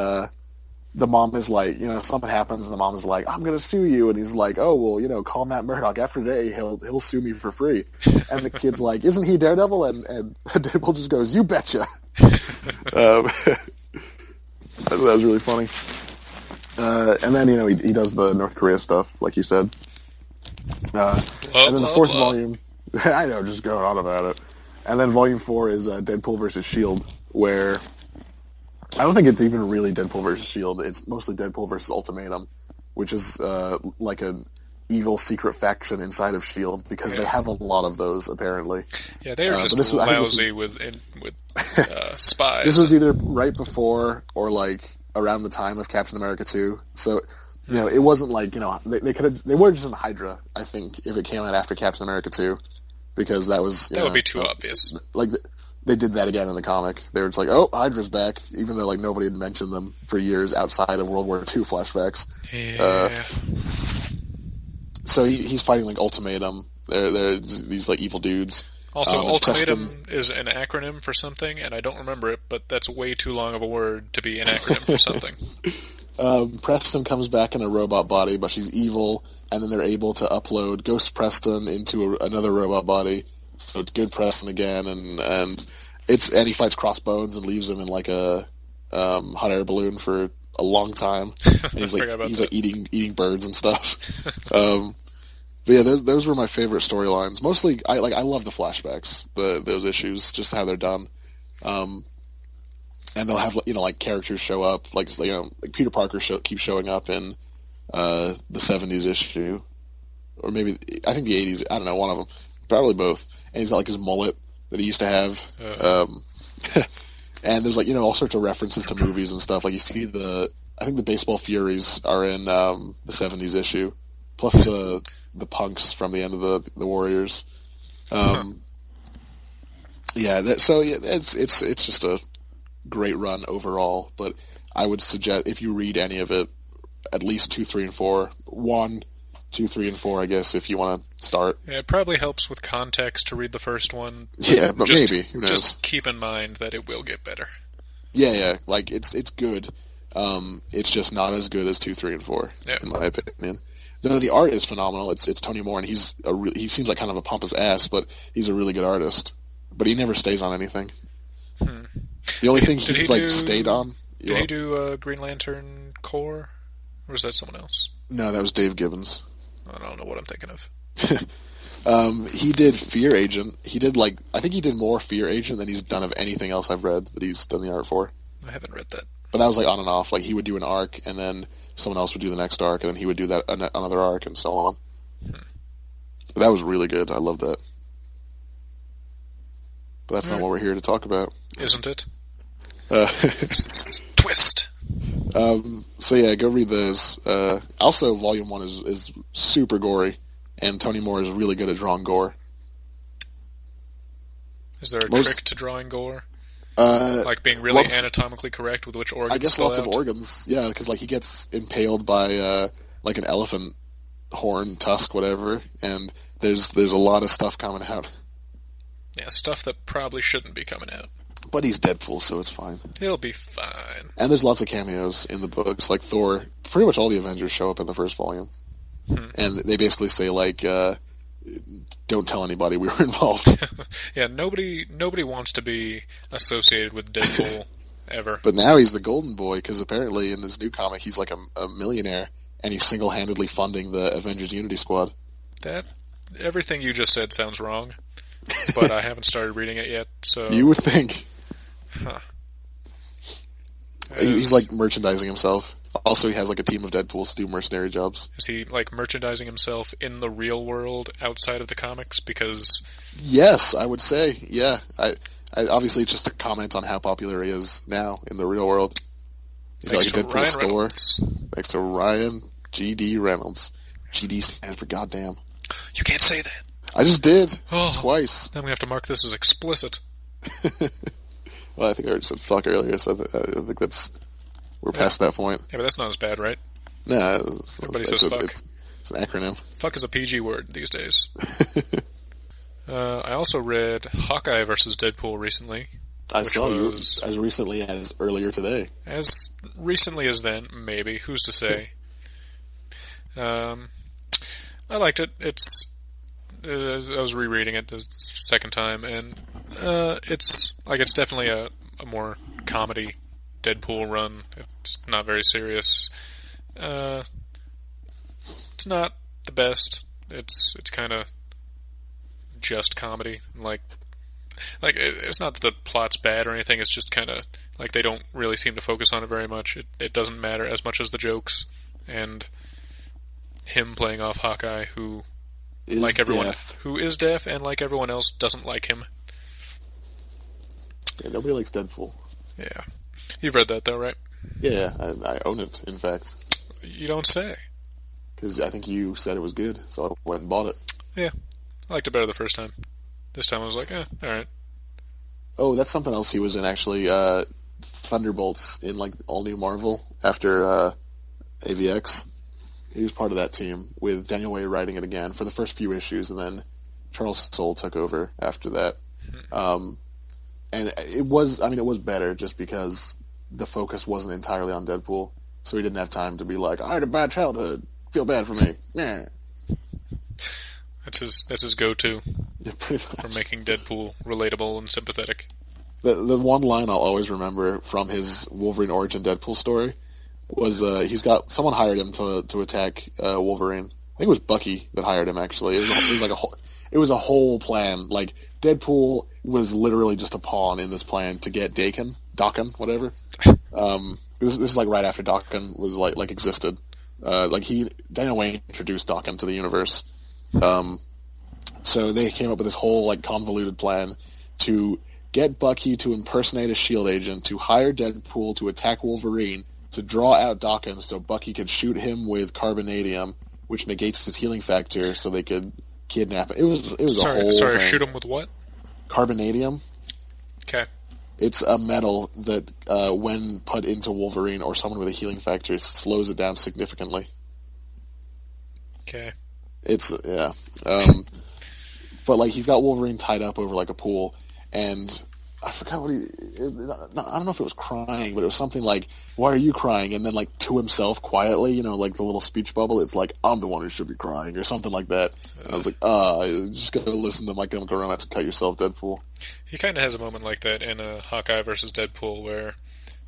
S2: the mom is like, something happens, and the mom is like, "I'm gonna sue you," and he's like, "Oh well, call Matt Murdock. After today, he'll sue me for free." And the kid's like, "Isn't he Daredevil?" And Deadpool just goes, "You betcha." That was really funny. And then he does the North Korea stuff, like you said. And then the fourth volume, I know, just going on about it. And then volume 4 is Deadpool versus Shield, where I don't think it's even really Deadpool versus Shield. It's mostly Deadpool versus Ultimatum, which is like an evil secret faction inside of Shield, because they have a lot of those apparently.
S1: Yeah, they are just lousy with spies.
S2: This was either right before or like around the time of Captain America 2. So it wasn't like they were just in Hydra. I think if it came out after Captain America 2, because that would
S1: be too obvious.
S2: Like they did that again in the comic. They were just like, "Oh, Hydra's back," even though like nobody had mentioned them for years outside of World War II flashbacks.
S1: Yeah.
S2: So he's fighting like Ultimatum. They're these like evil dudes.
S1: Also, Ultimatum is an acronym for something, and I don't remember it, but that's way too long of a word to be an acronym for something.
S2: Preston comes back in a robot body, but she's evil, and then they're able to upload Ghost Preston into another robot body, so it's good Preston again, and he fights Crossbones and leaves him in like a hot air balloon for a long time. And he's like eating birds and stuff. But yeah, those were my favorite storylines. Mostly, I love the flashbacks, those issues, just how they're done. And they'll have like characters show up, like Peter Parker keeps showing up in the 70s issue, or maybe I think the 80s. I don't know, one of them, probably both. And he's got like his mullet that he used to have. And there's like all sorts of references to movies and stuff. Like you see I think the Baseball Furies are in the 70s issue, plus the punks from the end of the Warriors. It's just a great run overall, but I would suggest if you read any of it, at least 2, 3, and 4. 1, 2, 3, and 4, I guess, if you want to start.
S1: Yeah, it probably helps with context to read the first one.
S2: Yeah, but maybe. Who knows?
S1: Just keep in mind that it will get better.
S2: Yeah, like it's good. It's just not as good as 2, 3, and 4, in my opinion. Though the art is phenomenal. It's Tony Moore, and he seems like kind of a pompous ass, but he's a really good artist. But he never stays on anything. The only thing he's stayed on.
S1: Did he do Green Lantern Corps, or was that someone else?
S2: No, that was Dave Gibbons.
S1: I don't know what I'm thinking of.
S2: He did Fear Agent. I think he did more Fear Agent than he's done of anything else I've read that he's done the art for.
S1: I haven't read that.
S2: But that was like on and off. Like he would do an arc, and then someone else would do the next arc, and then he would do that another arc, and so on. But that was really good. I loved that. But that's not what we're here to talk about.
S1: Isn't it? Twist!
S2: So yeah, go read those. Also, Volume 1 is super gory, and Tony Moore is really good at drawing gore.
S1: Is there a trick to drawing gore? Like being really anatomically correct with which organs?
S2: I guess lots of organs. Yeah, because like he gets impaled by like an elephant horn, tusk, whatever, and there's a lot of stuff coming out.
S1: Yeah, stuff that probably shouldn't be coming out.
S2: But he's Deadpool, so it's fine.
S1: He'll be fine.
S2: And there's lots of cameos in the books, like Thor. Pretty much all the Avengers show up in the first volume. And they basically say, like, don't tell anybody we were involved.
S1: Yeah, nobody wants to be associated with Deadpool, ever.
S2: But now he's the golden boy, because apparently in this new comic he's like a millionaire, and he's single-handedly funding the Avengers Unity Squad.
S1: Everything you just said sounds wrong, but I haven't started reading it yet, so...
S2: You would think.
S1: Huh.
S2: He's like merchandising himself. Also, he has like a team of Deadpools to do mercenary jobs.
S1: Is he like merchandising himself in the real world outside of the comics? Because
S2: yes, I would say yeah. I obviously it's just a comment on how popular he is now in the real world. He's
S1: thanks
S2: got like a
S1: to
S2: Deadpool
S1: Ryan
S2: store.
S1: Reynolds.
S2: Thanks to Ryan G.D. Reynolds. G.D. stands for goddamn.
S1: You can't say that.
S2: I just did twice.
S1: Then we have to mark this as explicit.
S2: Well, I think I already said fuck earlier, so I think we're past that point.
S1: Yeah, but that's not as bad, right?
S2: Nah,
S1: everybody says fuck.
S2: It's an acronym.
S1: Fuck is a PG word these days. I also read Hawkeye vs. Deadpool recently.
S2: I saw you as recently as earlier today.
S1: As recently as then, maybe. Who's to say? I liked it. I was rereading it the second time, and it's definitely a more comedy Deadpool run. It's not very serious. It's not the best. It's kind of just comedy. Like it's not that the plot's bad or anything. It's just kind of like they don't really seem to focus on it very much. It doesn't matter as much as the jokes and him playing off Hawkeye, who
S2: is
S1: like everyone
S2: deaf.
S1: Who is deaf and like everyone else doesn't like him.
S2: Yeah, nobody likes Deadpool.
S1: Yeah, you've read that though, right?
S2: Yeah, I own it. In fact,
S1: you don't say.
S2: Because I think you said it was good, so I went and bought it.
S1: Yeah, I liked it better the first time. This time I was like, all right.
S2: Oh, that's something else he was in, actually. Thunderbolts in, like, all new Marvel after AVX. He was part of that team with Daniel Way writing it again for the first few issues, and then Charles Soule took over after that. And it was better just because the focus wasn't entirely on Deadpool, so he didn't have time to be like, I had a bad childhood. Feel bad for me. Yeah.
S1: That's his go-to
S2: Yeah,
S1: for making Deadpool relatable and sympathetic.
S2: The one line I'll always remember from his Wolverine origin Deadpool story was someone hired him to attack Wolverine. I think it was Bucky that hired him, actually. It was a whole plan. Like, Deadpool was literally just a pawn in this plan to get Daken, whatever. This is like right after Daken was like existed. Daniel Wayne introduced Daken to the universe. So they came up with this whole like convoluted plan to get Bucky to impersonate a S.H.I.E.L.D. agent, to hire Deadpool to attack Wolverine, to draw out Daken so Bucky could shoot him with carbonadium, which negates his healing factor, so they could kidnap him. It was a whole thing.
S1: Shoot him with what?
S2: Carbonadium.
S1: Okay.
S2: It's a metal that, when put into Wolverine or someone with a healing factor, slows it down significantly.
S1: Okay.
S2: Yeah. But, like, he's got Wolverine tied up over, like, a pool, and I forgot what I don't know if it was crying, but it was something like, why are you crying? And then, like, to himself quietly, like the little speech bubble, it's like, I'm the one who should be crying, or something like that. And I was like, just gotta listen to My Chemical Romance and cut yourself, Deadpool.
S1: He kind of has a moment like that in Hawkeye versus Deadpool, where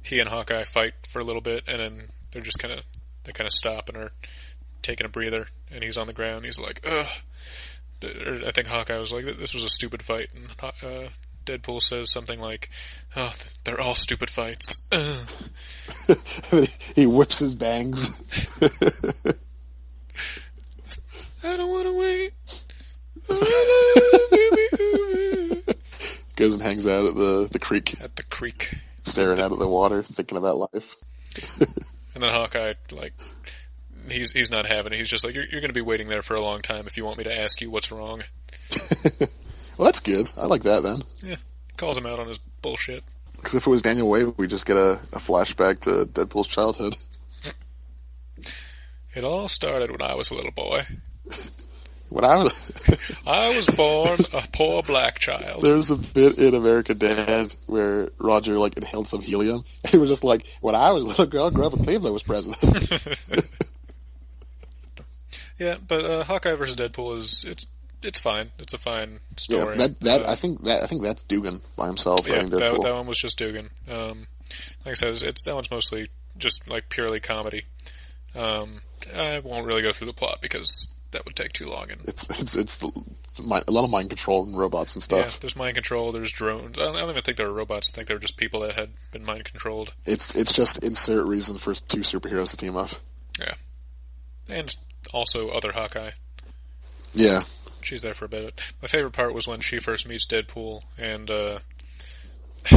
S1: he and Hawkeye fight for a little bit, and then they kind of stop and are taking a breather, and he's on the ground. He's like, ugh. I think Hawkeye was like, this was a stupid fight, and Deadpool says something like, oh, they're all stupid fights.
S2: He whips his bangs.
S1: I don't want to wait.
S2: Goes and hangs out at the creek.
S1: At the creek.
S2: Staring out at the water, thinking about life.
S1: And then Hawkeye, like, he's not having it. He's just like, you're going to be waiting there for a long time if you want me to ask you what's wrong.
S2: Well, that's good. I like that, then.
S1: Yeah. Calls him out on his bullshit.
S2: Because if it was Daniel Way, we just get a flashback to Deadpool's childhood.
S1: It all started when I was a little boy.
S2: When I
S1: was born a poor black child.
S2: There's a bit in American Dad where Roger, like, inhaled some helium. He was just like, when I was a little girl, growing up in Cleveland was president.
S1: Yeah, but Hawkeye versus Deadpool it's fine. It's a fine story.
S2: Yeah, I think that's Dugan by himself.
S1: Yeah, that one was just Dugan. Like I said, that one's mostly just like purely comedy. I won't really go through the plot because that would take too long. And
S2: it's a lot of mind control and robots and stuff.
S1: Yeah, there's mind control. There's drones. I don't even think they were robots. I think they were just people that had been mind controlled.
S2: It's just insert reason for two superheroes to team up.
S1: Yeah, and also other Hawkeye.
S2: Yeah.
S1: She's there for a bit. My favorite part was when she first meets Deadpool, and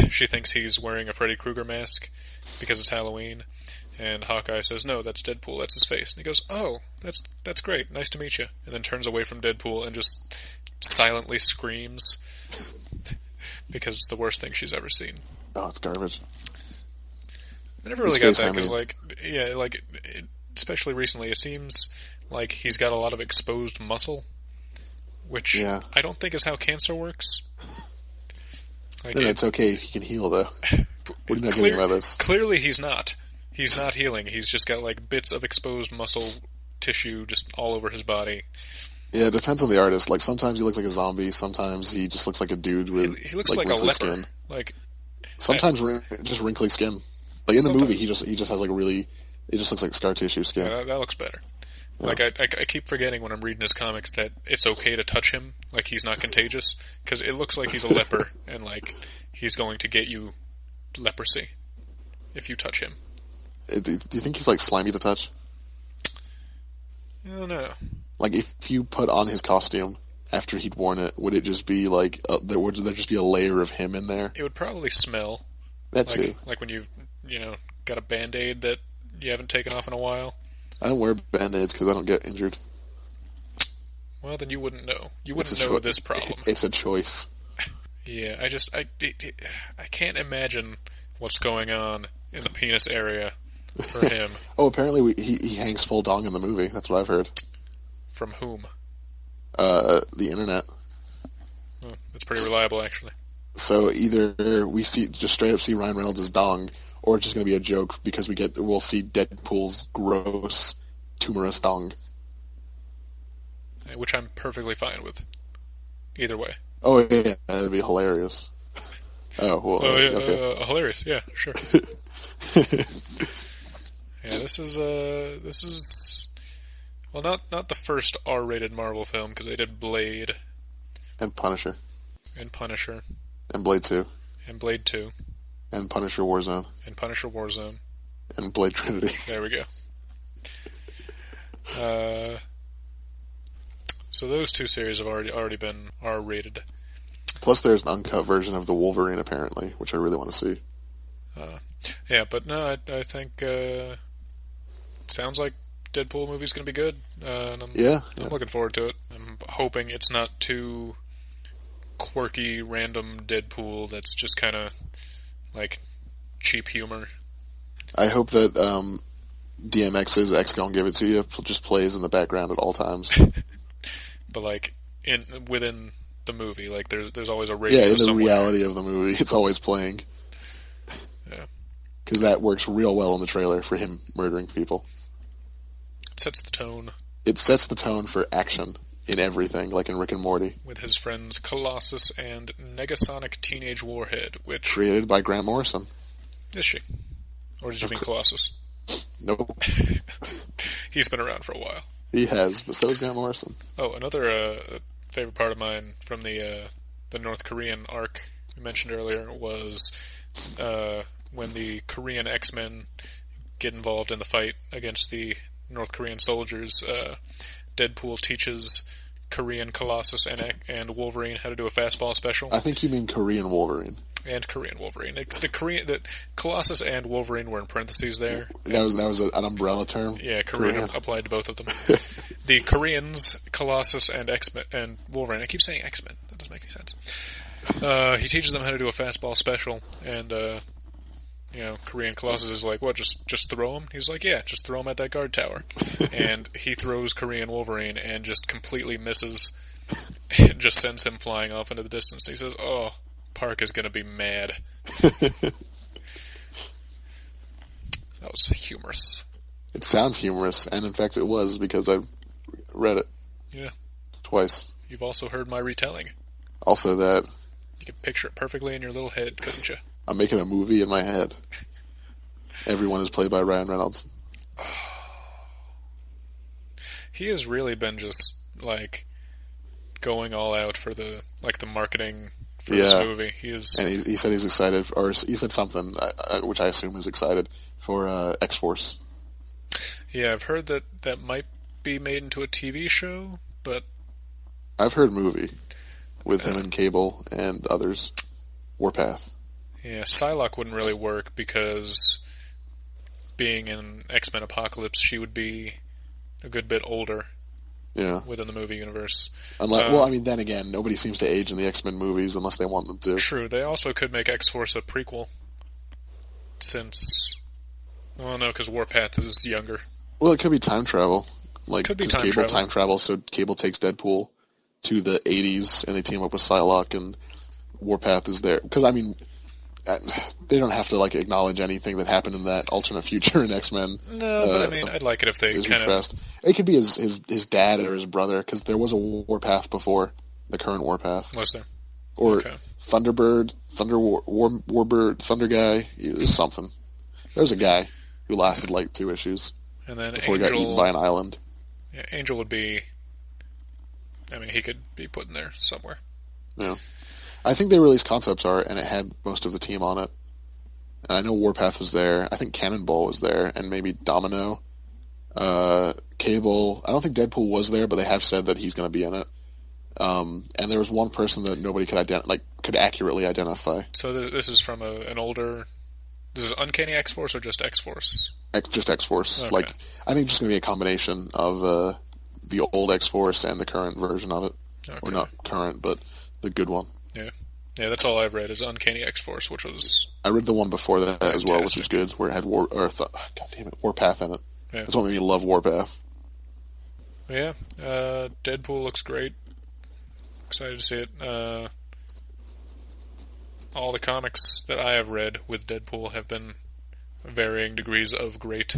S1: she thinks he's wearing a Freddy Krueger mask because it's Halloween, and Hawkeye says, no, that's Deadpool, that's his face. And he goes, oh, that's great, nice to meet you. And then turns away from Deadpool and just silently screams because it's the worst thing she's ever seen.
S2: Oh, it's garbage.
S1: I never really got that, because, especially recently, it seems like he's got a lot of exposed muscle, which I don't think is how cancer works. Like,
S2: no, it's okay. He can heal, though. What are you not getting by this?
S1: Clearly he's not. He's not healing. He's just got, like, bits of exposed muscle tissue just all over his body.
S2: Yeah, it depends on the artist. Like, sometimes he looks like a zombie. Sometimes he just looks like a dude with
S1: He looks like a leper.
S2: Skin.
S1: Like,
S2: sometimes just wrinkly skin. Like, in the movie, he just has, like, it just looks like scar tissue skin.
S1: Yeah, that looks better. Yeah. Like, I keep forgetting when I'm reading his comics that it's okay to touch him. Like, he's not contagious. Because it looks like he's a leper, and, like, he's going to get you leprosy if you touch him.
S2: Do you think he's, like, slimy to touch?
S1: I don't know.
S2: Like, if you put on his costume after he'd worn it, would it just be, like, would there just be a layer of him in there?
S1: It would probably smell.
S2: That too.
S1: Like when you've, got a Band-Aid that you haven't taken off in a while.
S2: I don't wear Band-Aids because I don't get injured.
S1: Well, then you wouldn't know. You wouldn't know this problem.
S2: It's a choice.
S1: Yeah, I can't imagine what's going on in the penis area for him.
S2: Oh, apparently he hangs full dong in the movie. That's what I've heard.
S1: From whom?
S2: The internet.
S1: Oh, that's pretty reliable, actually.
S2: So either we just straight up see Ryan Reynolds' dong, or it's just going to be a joke because we'll see Deadpool's gross, tumorous dong.
S1: Which I'm perfectly fine with. Either way.
S2: Oh, yeah, that'd be hilarious. Oh, well,
S1: oh, yeah,
S2: okay.
S1: Hilarious, yeah, sure. Yeah, this is well, not the first R-rated Marvel film, because they did Blade.
S2: And Punisher.
S1: And Punisher.
S2: And Blade 2.
S1: And Blade 2.
S2: And Punisher Warzone.
S1: And Punisher Warzone.
S2: And Blade Trinity.
S1: There we go. So those two series have already been R-rated.
S2: Plus there's an uncut version of the Wolverine, apparently, which I really want to see.
S1: Yeah, but no, I think it sounds like Deadpool movie's going to be good. And I'm looking forward to it. I'm hoping it's not too quirky, random Deadpool that's just kind of like cheap humor.
S2: I hope that DMX's X Gon Give It To You just plays in the background at all times.
S1: But like within the movie, like there's always a radio.
S2: Yeah, in the
S1: somewhere.
S2: reality of the movie, it's always playing.
S1: Yeah,
S2: because that works real well in the trailer for him murdering people.
S1: It sets the tone.
S2: It sets the tone for action in everything, like in Rick and Morty.
S1: With his friends Colossus and Negasonic Teenage Warhead, which
S2: created by Grant Morrison.
S1: Is she? Or did you mean Colossus?
S2: Nope.
S1: He's been around for a while.
S2: He has, but so is Grant Morrison.
S1: Oh, another favorite part of mine from the North Korean arc you mentioned earlier was when the Korean X-Men get involved in the fight against the North Korean soldiers. Deadpool teaches Korean Colossus and Wolverine how to do a fastball special.
S2: I think you mean Korean Wolverine. And
S1: Korean Wolverine. The Colossus and Wolverine were in parentheses there.
S2: That was an umbrella term.
S1: Yeah, Korean applied to both of them. The Koreans, Colossus and X-Men and Wolverine. I keep saying X-Men. That doesn't make any sense. He teaches them how to do a fastball special, and Korean Colossus is like, "What? Just throw him?" He's like, "Yeah, just throw him at that guard tower." And he throws Korean Wolverine and just completely misses, and just sends him flying off into the distance. He says, "Oh, Park is going to be mad." That was humorous.
S2: It sounds humorous, and in fact it was, because I read it.
S1: Yeah.
S2: Twice.
S1: You've also heard my retelling.
S2: Also that.
S1: You could picture it perfectly in your little head, couldn't you?
S2: I'm making a movie in my head. Everyone is played by Ryan Reynolds.
S1: He has really been just, like, going all out for the marketing for this movie.
S2: And he said he's excited, or he said something, which I assume is excited, for X-Force.
S1: Yeah, I've heard that might be made into a TV show, but...
S2: I've heard movie, with him and Cable and others. Warpath.
S1: Yeah, Psylocke wouldn't really work, because being in X-Men Apocalypse, she would be a good bit older.
S2: Yeah.
S1: Within the movie universe.
S2: Then again, nobody seems to age in the X-Men movies unless they want them to.
S1: True. They also could make X-Force a prequel. Since... Well, no, because Warpath is younger.
S2: Well, it could be time travel.
S1: Could be
S2: time travel, so Cable takes Deadpool to the 80s, and they team up with Psylocke, and Warpath is there. Because, I mean, they don't have to, like, acknowledge anything that happened in that alternate future in X-Men.
S1: No, but I mean, I'd like it if they kind of...
S2: It could be his dad or his brother, because there was a Warpath before the current Warpath.
S1: Was there?
S2: Or Thunderbird, Warbird, Thunder Guy, it was something. There was a guy who lasted, like, 2 issues.
S1: And then
S2: before
S1: Angel...
S2: he got eaten by an island.
S1: Yeah, Angel would be... I mean, he could be put in there somewhere.
S2: Yeah. I think they released concept art, and it had most of the team on it. And I know Warpath was there. I think Cannonball was there, and maybe Domino. Cable. I don't think Deadpool was there, but they have said that he's going to be in it. And there was one person that nobody could accurately identify.
S1: So this is from an older... This is Uncanny X-Force or just X-Force?
S2: Just X-Force.
S1: Okay.
S2: Like, I think it's just going to be a combination of the old X-Force and the current version of it. Okay. Or not current, but the good one.
S1: Yeah. Yeah, that's all I've read is Uncanny X-Force, which was...
S2: I read the one before that
S1: fantastic.
S2: As well, which was good, where it had Warpath in it.
S1: Yeah.
S2: That's what made me love Warpath.
S1: Yeah, Deadpool looks great. Excited to see it. All the comics that I have read with Deadpool have been varying degrees of great.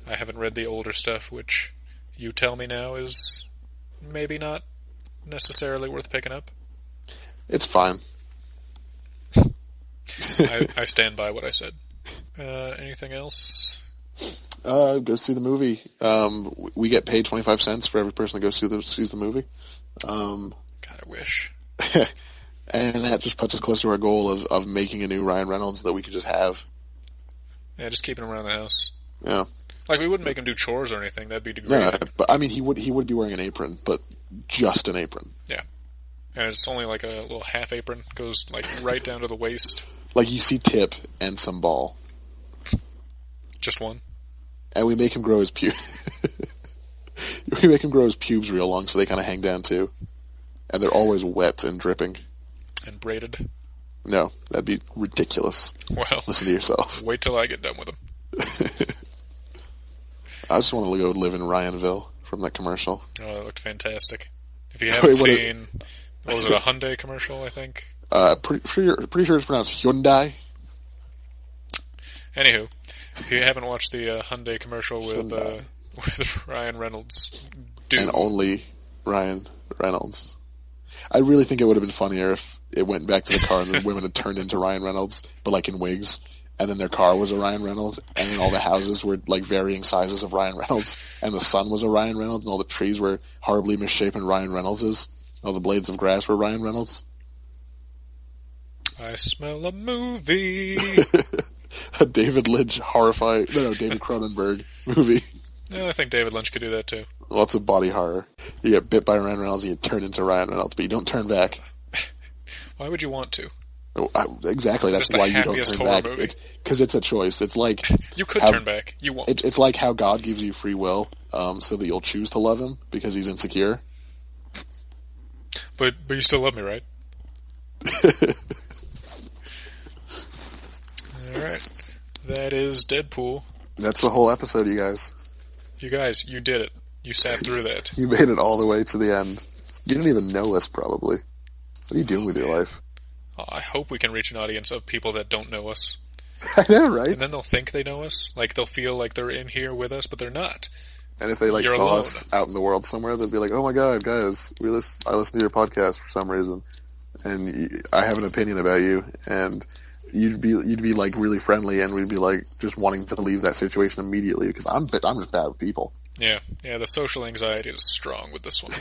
S1: I haven't read the older stuff, which you tell me now is maybe not necessarily worth picking up.
S2: It's fine.
S1: I stand by what I said. Anything else?
S2: Go see the movie. We get paid 25 cents for every person that sees the movie.
S1: God, I wish.
S2: And that just puts us closer to our goal of making a new Ryan Reynolds that we could just have.
S1: Yeah, just keeping him around the house.
S2: Yeah.
S1: Like, we wouldn't make him do chores or anything. That'd be degrading.
S2: Yeah, but I mean, he would be wearing an apron, but just an apron.
S1: Yeah. And it's only like a little half apron. Goes, like, right down to the waist.
S2: Like, you see tip and some ball.
S1: Just one?
S2: And we make him grow his pubes. We make him grow his pubes real long so they kind of hang down, too. And they're always wet and dripping.
S1: And braided?
S2: No, that'd be ridiculous.
S1: Well,
S2: listen to yourself.
S1: Wait till I get done with them.
S2: I just want to go live in Ryanville from that commercial.
S1: Oh, it looked fantastic. If you haven't seen, what was it, a Hyundai commercial, I think?
S2: Pretty sure it's pronounced Hyundai.
S1: Anywho, if you haven't watched the Hyundai commercial with Ryan Reynolds,
S2: and only Ryan Reynolds. I really think it would have been funnier if it went back to the car and the women had turned into Ryan Reynolds, but like in wigs, and then their car was a Ryan Reynolds, and then all the houses were like varying sizes of Ryan Reynolds, and the sun was a Ryan Reynolds, and all the trees were horribly misshapen Ryan Reynoldses, all the blades of grass were Ryan Reynolds.
S1: I smell a movie.
S2: A David Lynch David Cronenberg movie.
S1: Yeah, I think David Lynch could do that too.
S2: Lots of body horror. You get bit by Ryan Reynolds and you turn into Ryan Reynolds, but you don't turn back.
S1: Why would you want to?
S2: Exactly, that's why you don't turn back. Because it's a choice. It's like...
S1: You could turn back. You won't.
S2: It's like how God gives you free will, so that you'll choose to love him because he's insecure.
S1: But you still love me, right? Alright. That is Deadpool.
S2: That's the whole episode, you guys.
S1: You guys, you did it. You sat through that.
S2: You made it all the way to the end. You didn't even know us, probably. What are you doing with your life?
S1: I hope we can reach an audience of people that don't know us.
S2: I know, right?
S1: And then they'll think they know us. Like, they'll feel like they're in here with us, but they're not.
S2: And if they saw us out in the world somewhere, they'd be like, "Oh my god, guys, I listen to your podcast for some reason, and I have an opinion about you." And you'd be like really friendly, and we'd be like just wanting to leave that situation immediately because I'm just bad with people.
S1: Yeah. The social anxiety is strong with this one.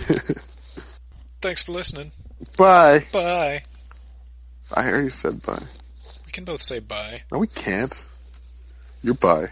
S1: Thanks for listening.
S2: Bye.
S1: Bye.
S2: I already said bye.
S1: We can both say bye.
S2: No, we can't. You're bye.